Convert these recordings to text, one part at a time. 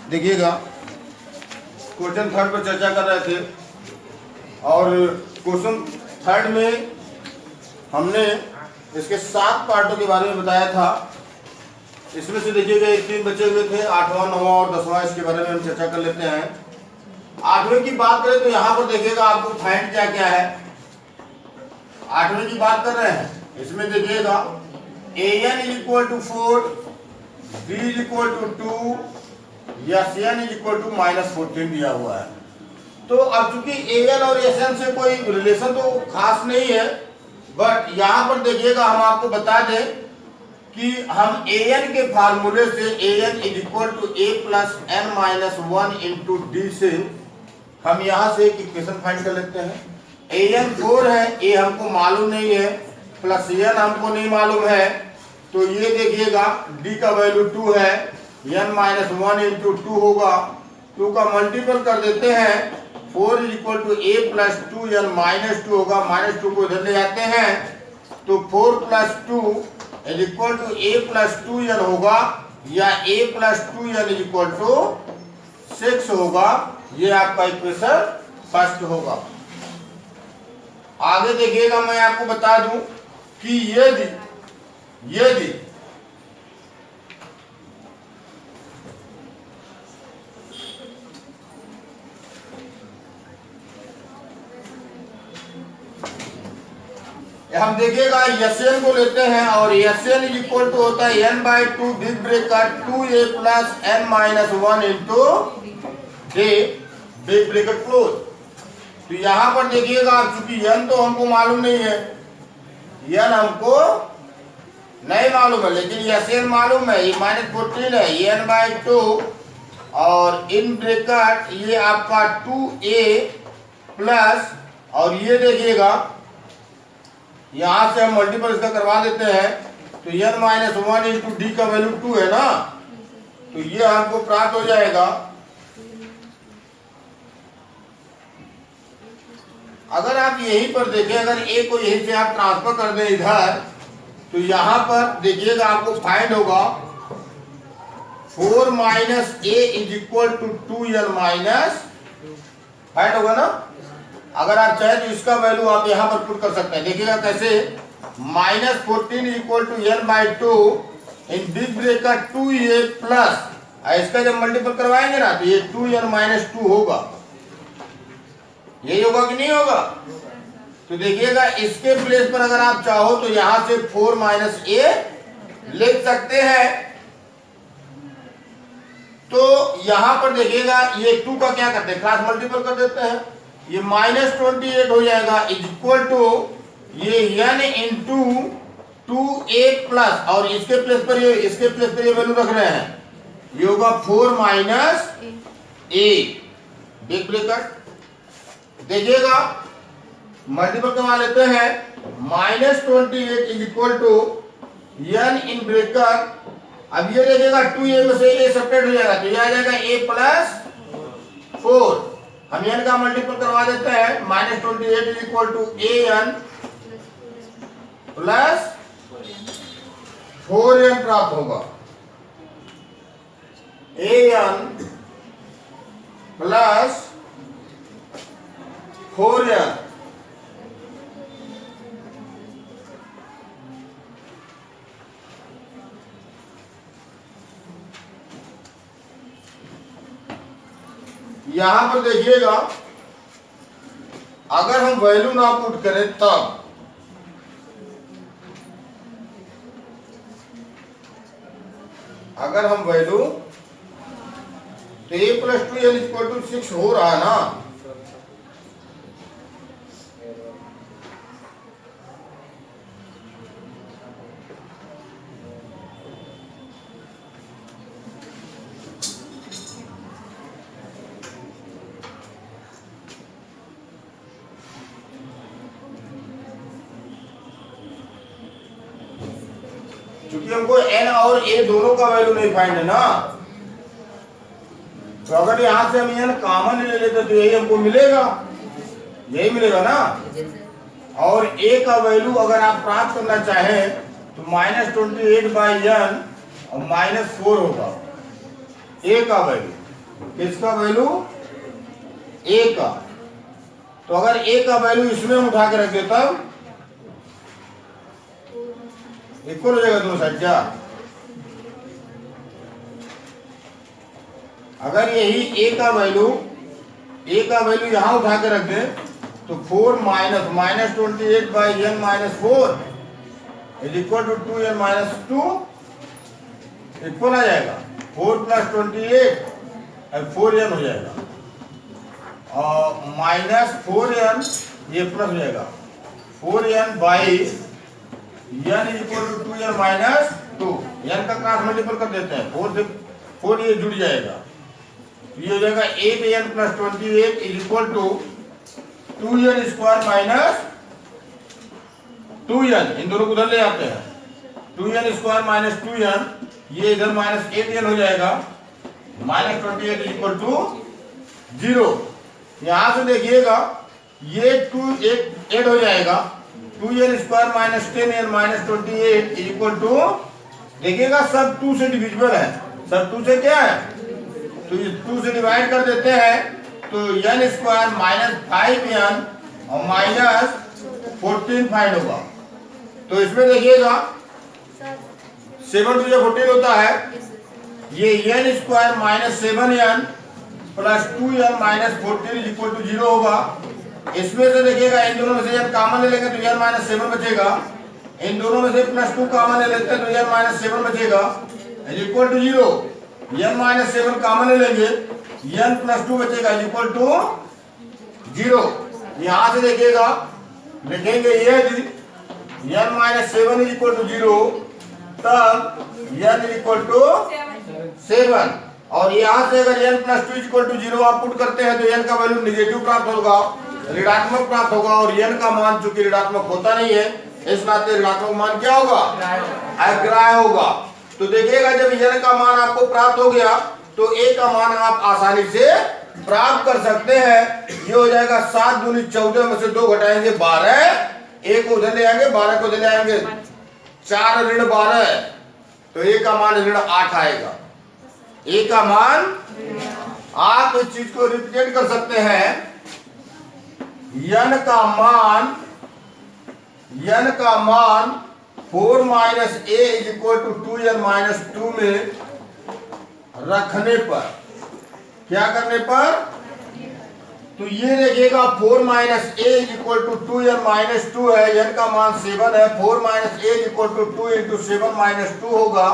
देखिएगा, question third पर चर्चा कर रहे थे और क्वेश्चन थर्ड में हमने इसके 7 पार्टों के बारे में बताया था। इसमें से देखिएगा 3 बचे हुए थे, 8वां 9वां और 10वां। इसके बारे में हम चर्चा कर लेते हैं। 8वें की बात करें तो यहाँ पर देखिएगा आपको फाइंड क्या क्या है। 8वें की बात कर रहे हैं, इसमें देखिएगा an is equal to 4, b is equal to 2 या cn इज इक्वल टू -14 दिया हुआ है। तो अब चूंकि an और sn से कोई रिलेशन तो खास नहीं है, बट यहाँ पर देखिएगा हम आपको बता दें कि हम an के फार्मूले से an is equal to a plus n minus 1 into d से हम यहाँ से एक इक्वेशन फाइंड कर लेते हैं। an 4 है, a हमको मालूम नहीं है, प्लस n हमको नहीं मालूम है, तो ये देखिएगा d का वैल्यू 2 है, n माइनस 1 इंटू 2 होगा, 2 का मल्टीपल कर देते हैं, 4 is equal to a plus 2n minus 2 होगा, माइनस 2 को इधर ले जाते हैं तो 4 plus 2 is equal to a plus 2n होगा, या a plus 2n is equal to 6 होगा। ये आपका इक्वेशन फर्स्ट होगा। आगे देखिएगा, मैं आपको बता दूं कि यदि हम देखिएगा Sn को लेते हैं और Sn इज इक्वल टू होता है n/2 big bracket 2a plus n minus 1 into a big bracket close. तो यहाँ पर देखिएगा आप, चूंकि n तो हमको मालूम नहीं है, n हमको नहीं मालूम है, लेकिन Sn मालूम है, ये -14 है, ये n/2 और इन ब्रैकेट ये आपका 2a प्लस, और ये देखिएगा यहां से हम मल्टीपल इसका करवा देते हैं तो n माइनस 1 इंटू डी का वैल्यू 2 है ना, तो ये हमको प्राप्त हो जाएगा। अगर आप यहीं पर देखें, अगर a को यहीं से आप ट्रांसफर कर दें इधर, तो यहां पर देखिएगा आपको फाइंड होगा 4 minus a is equal to 2n minus, find होगा ना। अगर आप चाहे तो इसका वैल्यू आप यहां पर पुट कर सकते हैं। देखिएगा कैसे, -14 is equal to n/2 in big bracket 2a plus, इसका जब मल्टीपल करवाएंगे ना तो ये 2n माइनस 2 होगा। यही होगा कि नहीं होगा? तो देखिएगा इसके प्लेस पर अगर आप चाहो तो यहां से 4 माइनस a लिख सकते हैं। तो यहां पर देखिएगा ये 2 का क्या करते हैं, क्रॉस मल्टीपल कर देते हैं, ये -28 हो जाएगा इज इक्वल टू ये n इंटू 2a प्लस, और इसके प्लेस पर ये वैल्यू रख रहे हैं, ये होगा 4 माइनस a बिग ब्रैकेट। देखिएगा मल्टीपल करवा लेते हैं, -28 is equal to n in bracket, अब ये देखिएगा 2a में से a सेपरेट हो जाएगा, तो ये आ जाएगा a प्लस 4, हम n का मल्टीपल करवा देते हैं, -28 is equal to an plus 4n प्राप्त होगा, an प्लस 4n। यहां पर देखिएगा अगर हम वैल्यू ना पुट करें तब, अगर हम वैल्यू, तो a plus 2n equal to 6 हो रहा है ना, क्योंकि हमको n और a दोनों का वैल्यू नहीं फाइंड है ना, तो अगर यहां से हम n कॉमन ले लेते तो यही हमको मिलेगा, यही मिलेगा ना। और a का वैल्यू अगर आप प्राप्त करना चाहें तो -28/n और -4 होगा a का वैल्यू। किसका वैल्यू? ए का। तो अगर ए का वैल्यू इसमें हम उठा के रख दे तब इक्वल हो जाएगा दोनों साइड क्या? अगर यही ए का वैल्यू यहां उठा के रख दे तो 4 minus 28 by n minus 4 is equal to 2n minus 2 equal आ जाएगा। 4 प्लस 28 और 4n हो जाएगा और माइनस 4n ये प्लस हो जाएगा 4n by n is equal to 2n minus 2। n का क्रॉस मल्टीपल कर देते हैं 4 से 4 ये जुड़ जाएगा ये हो जाएगा 8n plus 28 is equal to 2n square minus 2n। इन दोनों को उधर ले आते हैं 2n स्क्वायर माइनस 2n ये इधर माइनस 8n हो जाएगा माइनस 28 इज इक्वल टू 0। यहां से देखिएगा ये 8 हो जाएगा 2n square minus 10n minus 28 is equal to देखिएगा सब 2 से डिविजिबल है सब 2 से क्या है तो ये 2 से डिवाइड कर देते हैं तो n स्क्वायर माइनस 5n और माइनस 14 फाइंड होगा। तो इसमें देखिएगा 7 टू 14 होता है ये n square minus 7n plus 2n minus 14 is equal to 0 होगा। इसमें से देखिएगा इन दोनों में से n कॉमन ले लेंगे तो n माइनस 7 बचेगा। इन दोनों में से प्लस 2 कॉमन ले लेते हैं तो n माइनस 7 बचेगा is equal to 0। n minus 7 common ले लेंगे n प्लस 2 बचेगा इज इक्वल टू 0। यहां से देखिएगा लिखेंगे यदि n minus 7 is equal to 0 तब n इज इक्वल टू 7 और यहां से अगर n plus 2 is equal to 0 आप पुट करते हैं तो n का वैल्यू निगेटिव प्राप्त होगा ऋणात्मक प्राप्त होगा और n का मान चूंकि ऋणात्मक होता नहीं है इस नाते ऋणात्मक मान क्या होगा अग्राह्य होगा। तो देखिएगा जब n का मान आपको प्राप्त हो गया तो a का मान आप आसानी से प्राप्त कर सकते हैं। ये हो जाएगा 7 दूनी 14 में से 2 घटाएंगे 12 एक उधर ले आएंगे 12 को उधर ले आएंगे 4 ऋण 12 तो a का मान ऋण 8 आएगा। a का मान आप इस चीज को रिप्रेजेंट कर सकते हैं n का मान 4 minus a is equal to 2n minus 2 में रखने पर क्या करने पर तो ये देखिएगा 4 minus a is equal to 2n minus 2 है n का मान 7 है 4 minus a is equal to 2 into 7 minus 2 होगा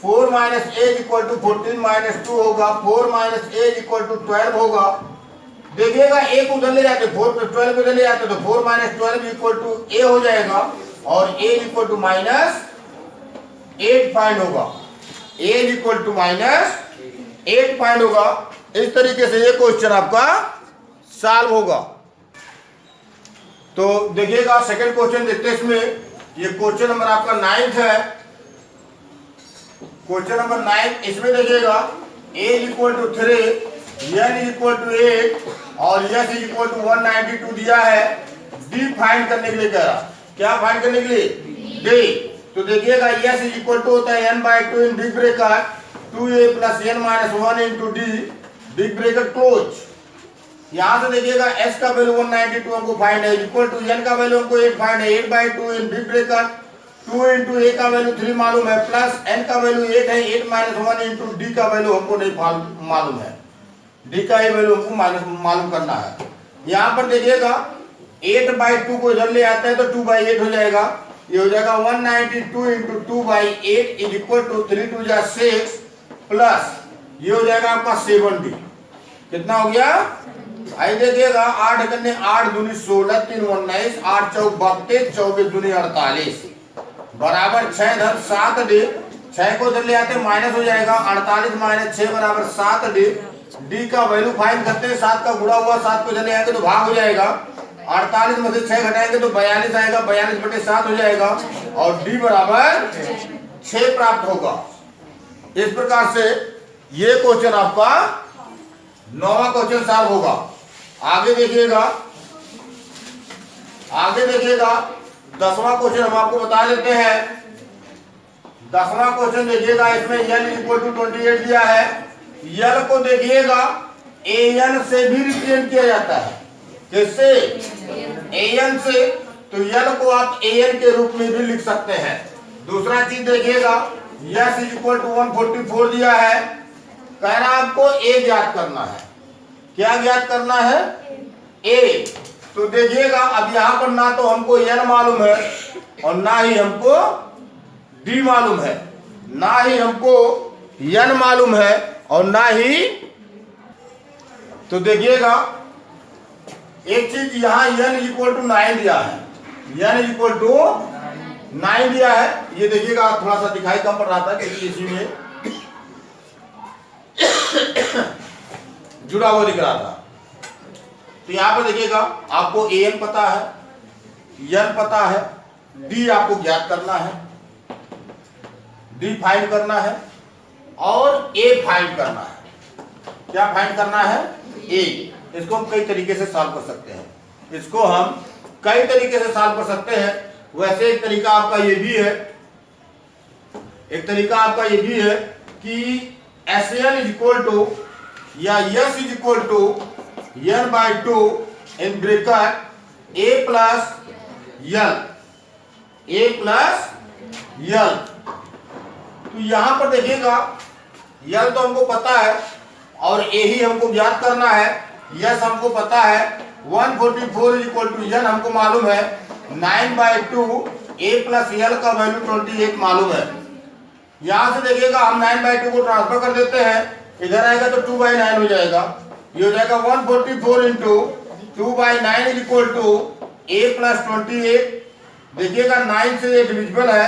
4 minus a is equal to 14 minus 2 होगा 4 minus a is equal to 12 होगा। देखिएगा a को उधर ले जाते 4 प्लस 12 उधर ले जाते तो 4 माइनस 12 इक्वल टू a हो जाएगा और a equal to minus 8 find होगा a equal to minus 8 find होगा। इस तरीके से ये क्वेश्चन आपका सॉल्व होगा। तो देखिएगा सेकंड क्वेश्चन देखते हैं इसमें ये क्वेश्चन नंबर आपका 9th है। क्वेश्चन नंबर 9 इसमें देखिएगा a equal to 3 n equal to 8 और s इक्वल टू 192 दिया है। d फाइंड करने के लिए कह रहा क्या फाइंड करने के लिए d। तो देखिएगा s इक्वल टू होता है n by 2 in big bracket 2a plus n minus 1 into D big bracket close. यहां से देखिएगा s का वैल्यू 192 हमको फाइंड है इक्वल टू n का वैल्यू हमको 8 फाइंड है 8 by 2 in big bracket 2 into a का वैल्यू 3 मालूम है प्लस n का वैल्यू 8 है 8 माइनस 1 इंटू d का वैल्यू हमको नहीं मालूम है d का ही वैल्यू हमको मालूम करना है। यहाँ पर देखिएगा 8 बाई 2 को इधर ले आते हैं तो 2 बाई 8 हो जाएगा ये हो जाएगा 192 into 2 by 8 is equal to 3 2 जा 6 प्लस ये हो जाएगा आपका 7d कितना हो गया आई देखिएगा 8 करने 8 दूनी 16 3 19 8 चौक 32 24 दूनी 48 बराबर 6 धन 7d 6 को इधर ले आते माइनस हो जाएगा 48 माइनस 6 बराबर 7d d का वैल्यू फाइंड करते हैं 7 का गुणा हुआ 7 को इधर ले आएंगे तो भाग हो जाएगा 48 में से 6 घटाएंगे तो 42 आएगा 42/7 हो जाएगा और d बराबर 6 प्राप्त होगा। इस प्रकार से ये क्वेश्चन आपका 9वां क्वेश्चन सॉल्व होगा। आगे देखिएगा 10वां क्वेश्चन हम आपको बता देते हैं। 10वां क्वेश्चन देखिएगा इसमें n इक्वल टू 28 दिया है यल को देखिएगा an से भी रिप्रेजेंट किया जाता है। किससे? an से। तो यल को आप an के रूप में भी लिख सकते हैं। दूसरा चीज देखिएगा, यस इज इक्वल टू 144 दिया है, कह रहा आपको a ज्ञात करना है। क्या ज्ञात करना है? a। तो देखिएगा अब यहां पर ना तो हमको n मालूम है और ना ही हमको d मालूम है, ना ही हमको n मालूम है और ना ही। तो देखिएगा एक चीज यहां n इक्वल टू 9 दिया है, n इक्वल टू 9 दिया है। ये देखिएगा थोड़ा सा दिखाई कम पड़ रहा था क्योंकि इसी में जुड़ा हुआ दिख रहा था। तो यहां पर देखिएगा आपको an पता है, n पता है, d आपको ज्ञात करना है, d फाइंड करना है और a फाइंड करना है। क्या फाइंड करना है? a। इसको हम कई तरीके से सॉल्व कर सकते हैं, इसको हम कई तरीके से सॉल्व कर सकते हैं। वैसे एक तरीका आपका ये भी है, एक तरीका आपका ये भी है कि SN इज इक्वल टू या S is equal to n by 2 in bracket a plus l। तो यहां पर देखिएगा l तो हमको पता है और a ही हमको ज्ञात करना है। यस हमको पता है, 144 इज इक्वल टू n हमको मालूम है, 9 बाई 2 a प्लस l का वैल्यू 28 मालूम है। यहां से देखिएगा हम 9 बाई 2 को ट्रांसफर कर देते हैं, इधर आएगा तो 2 बाई 9 हो जाएगा। ये हो जाएगा 144 into 2 by 9 is equal to a plus 28। देखिएगा 9 से ये डिविजिबल है,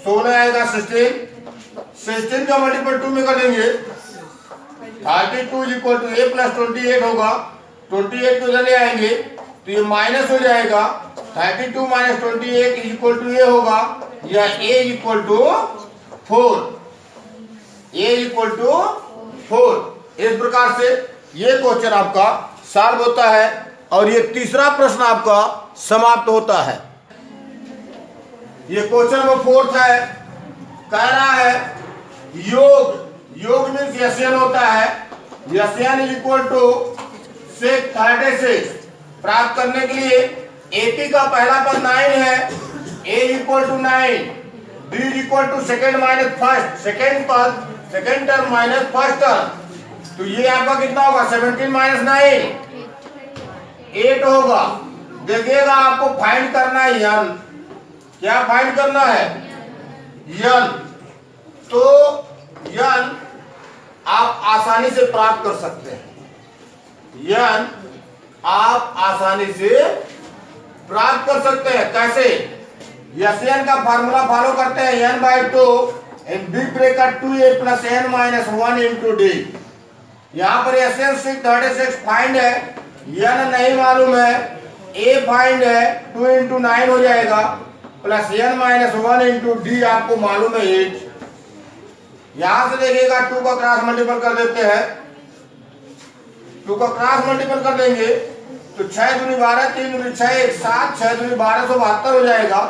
16 आएगा, 16 का मल्टीपल 2 में कर देंगे, 32 is equal to a plus 28 होगा। 28 को इधर ले आएंगे तो ये माइनस हो जाएगा, 32 minus 28 is equal to a होगा या a equal to 4, a equal to 4। इस प्रकार से ये क्वेश्चन आपका सॉल्व होता है और ये तीसरा प्रश्न आपका समाप्त होता है। ये क्वेश्चन नंबर 4 है, कह रहा है योग मीन्स SN होता है, SN इज इक्वल टू 36 प्राप्त करने के लिए AP का पहला पद 9 है, A equal to 9, B equal to second minus first, second पद second term minus first term. तो ये आपका कितना होगा? 17 माइनस 9 8 होगा। देखिएगा आपको फाइंड करना है n। क्या फाइंड करना है? n। तो n आप आसानी से प्राप्त कर सकते हैं, n आप आसानी से प्राप्त कर सकते हैं। कैसे? SN का फार्मूला फॉलो करते हैं, n by 2 in big bracket 2a plus n minus 1 into d। यहाँ पर SN 36 फाइंड है, n नहीं मालूम है, a फाइंड है, 2 इंटू 9 हो जाएगा plus n minus 1 into d आपको मालूम है 8। यहां से देखिएगा 2 का क्रॉस मल्टीपल कर देते हैं, 2 का क्रॉस मल्टीपल कर देंगे तो 6 दूनी 12, 3 दूनी 6, 1 7, 6 दूनी 1272 हो जाएगा।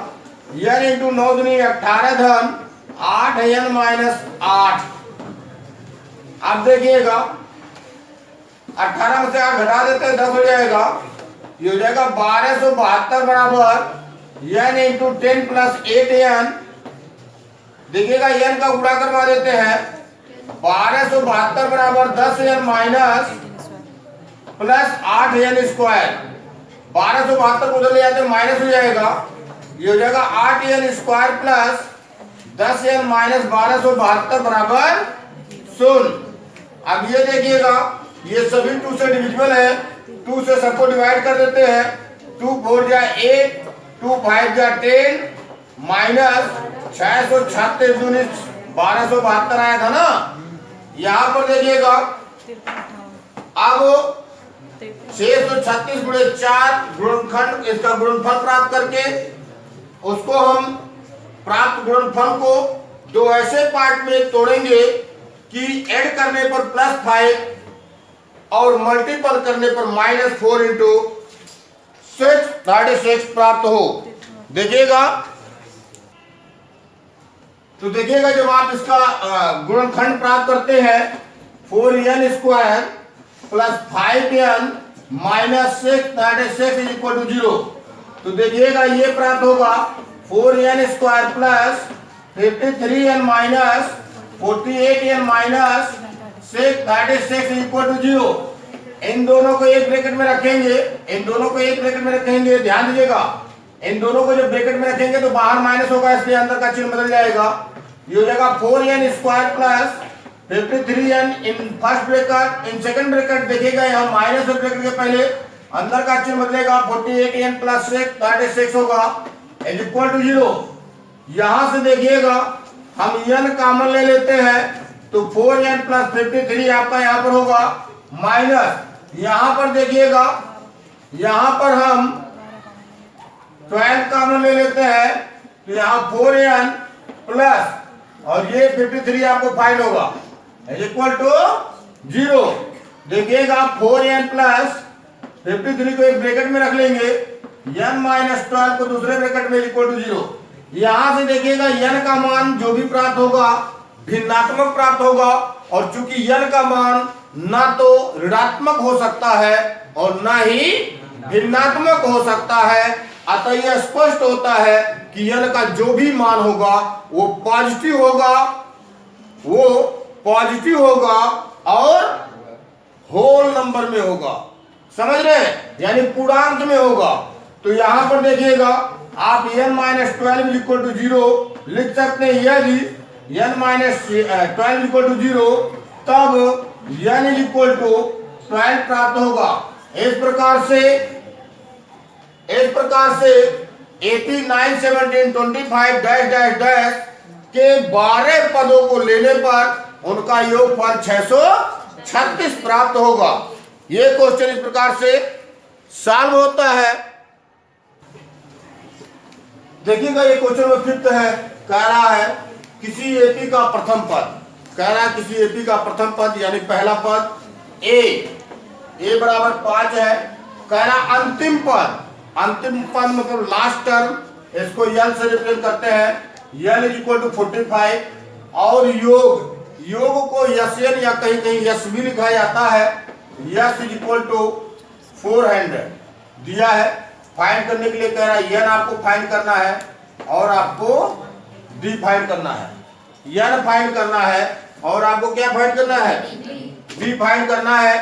n इंटू 9 दूनी 18 धन 8 n माइनस 8। अब देखिएगा 18 में से 8 घटा देते हैं 10 हो जाएगा, ये हो जाएगा 1272 बराबर n इंटू 10 प्लस 8n। देखिएगा n का गुणा करवा देते हैं, 1272 बराबर 10n minus plus 8n square. 1272 को उधर ले जाते माइनस हो जाएगा, ये हो जाएगा 8n square plus 10n minus 1272 बराबर 0। अब ये देखिएगा ये सभी 2 से डिविजिबल है, 2 से सबको डिवाइड कर देते हैं, 2 4 जा 8, 2 5 जा 10 माइनस 636 दूनी 1272 आया था ना। यहाँ पर देखिएगा अब 636 गुणे 4 गुणनखंड, इसका गुणनफल प्राप्त करके उसको हम प्राप्त गुणनफल को 2 ऐसे पार्ट में तोड़ेंगे कि ऐड करने पर +5 और मल्टीपल करने पर -4 इंटू 36 प्राप्त हो। देखिएगा तो देखिएगा जब आप इसका गुणनखंड प्राप्त करते हैं 4n square plus 5n minus 6 that is 6 is equal to 0। तो देखिएगा ये प्राप्त होगा 4n square plus 53n minus 48n minus 6 that is 6 is equal to 0। इन दोनों को एक ब्रैकेट में रखेंगे, इन दोनों को एक ब्रैकेट में रखेंगे, ध्यान दीजिएगा इन दोनों को जब ब्रैकेट में रखेंगे तो बाहर माइनस होगा इसलिए अंदर का चिन्ह बदल जाएगा। ये हो जाएगा 4n square plus 53n in first bracket, in second bracket देखिएगा यहाँ माइनस और ब्रैकेट के पहले अंदर का चिन्ह बदलेगा 48n प्लस 6 दैट इज 6 होगा इज इक्वल टू 0। यहां से देखिएगा हम n कॉमन ले लेते हैं तो 4n प्लस 53 आपका यहाँ पर होगा माइनस, यहां पर देखिएगा यहां पर हम 12 कॉमन ले लेते हैं तो यहाँ 4n प्लस और ये 53 आपको फाइंड होगा इक्वल टू 0। देखिएगा 4n प्लस 53 को एक ब्रैकेट में रख लेंगे, n माइनस 12 को दूसरे ब्रैकेट में इक्वल टू 0। यहां से देखिएगा n का मान जो भी प्राप्त होगा भिन्नात्मक प्राप्त होगा और चूंकि n का मान ना तो ऋणात्मक हो सकता है और ना ही भिन्नात्मक हो सकता है, अतः यह स्पष्ट होता है कि n का जो भी मान होगा वो पॉजिटिव होगा, वो पॉजिटिव होगा और होल नंबर में होगा, समझ रहे हैं, यानी पूर्णांक में होगा। तो यहां पर देखिएगा आप n माइनस 12 इक्वल टू 0 लिख सकते हैं। यदि n माइनस 12 इक्वल टू 0 तब n इक्वल टू 12 प्राप्त होगा। इस प्रकार से 80, 9, 17, 25 डैश डैश डैश के 12 पदों को लेने पर उनका योगफल 636 प्राप्त होगा। ये क्वेश्चन इस प्रकार से सॉल्व होता है। देखिएगा ये क्वेश्चन में फिफ्थ है, कह रहा है किसी एपी का प्रथम पद, कह रहा है किसी एपी का प्रथम पद यानी पहला पद ए बराबर 5 है। कह रहा अंतिम पद मतलब लास्ट टर्म, इसको यल से रिप्रेजेंट करते हैं, यल इज इक्वल टू 45 और योग को यसन या कहीं कहीं यस भी लिखा जाता है, यस इज इक्वल टू 400 दिया है। फाइंड करने के लिए कह रहा है यन आपको फाइंड करना है और आपको डी फाइंड करना है। यन फाइंड करना है और आपको क्या फाइंड करना है, डी फाइंड करना है।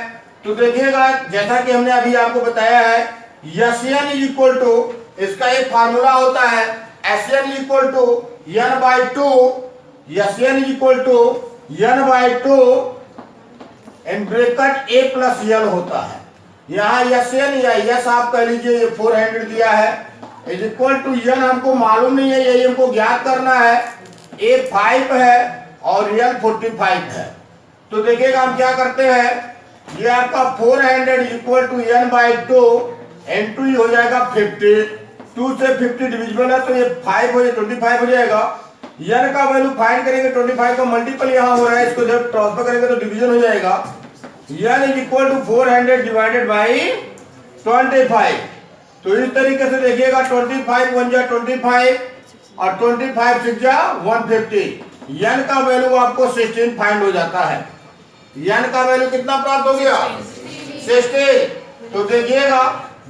तो देखिएगा जैसा कि हमने अभी आपको बताया है यन इज इक्वल टू, इसका एक फार्मूला होता है SN is equal to n by 2, an is equal to n by 2 in bracket a plus n होता है। यहाँ यन या यस आप कह लीजिए, ये 400 दिया है इज इक्वल टू n हमको मालूम नहीं है, यही हमको ज्ञात करना है। a 5 है और n 45 है। तो देखिएगा हम क्या करते हैं, ये आपका 400 equal to n by 2 into हो जाएगा 50, 2 से 50 डिविजिबल है तो ये 5 हो जाए 25 हो जाएगा। n का वैल्यू फाइंड करेंगे, 25 का मल्टीपल यहाँ हो रहा है, इसको जब ट्रांसफर करेंगे तो डिवीजन हो जाएगा। n is equal to 400 divided by 25। तो इस तरीके से देखिएगा 25 1 जा 25 और 25 6 जा 150। n का वैल्यू आपको 16 फाइंड हो जाता है। n का वैल्यू कितना प्राप्त हो गया, 16। तो देखिएगा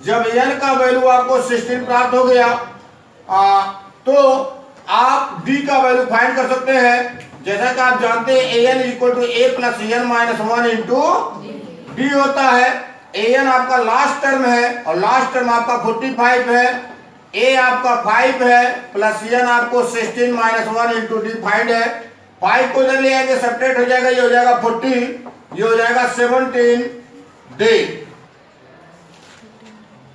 जब n का वैल्यू आपको 16 प्राप्त हो गया तो आप d का वैल्यू फाइंड कर सकते हैं। जैसा कि आप जानते हैं an equal to a plus n minus 1 into d होता है। an आपका लास्ट टर्म है और लास्ट टर्म आपका 45 है, a आपका 5 है प्लस n आपको 16 माइनस 1 इंटू डी फाइंड है। 5 को इधर ले आएंगे सेपरेट हो जाएगा, ये हो जाएगा 40, ये हो जाएगा 17 d,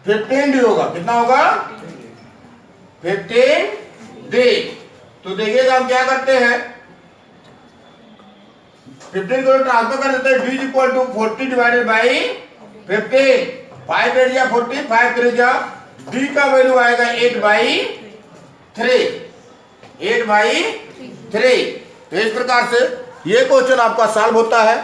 15 डी होगा, कितना होगा 15 डी। तो देखिएगा हम क्या करते हैं, 15 को ट्रांसफर कर देते हैं, d equal to 40 divided by 15, 5 8 या 40, 5 3 जा, d का वैल्यू आएगा 8 बाई 3। तो इस प्रकार से ये क्वेश्चन आपका सॉल्व होता है।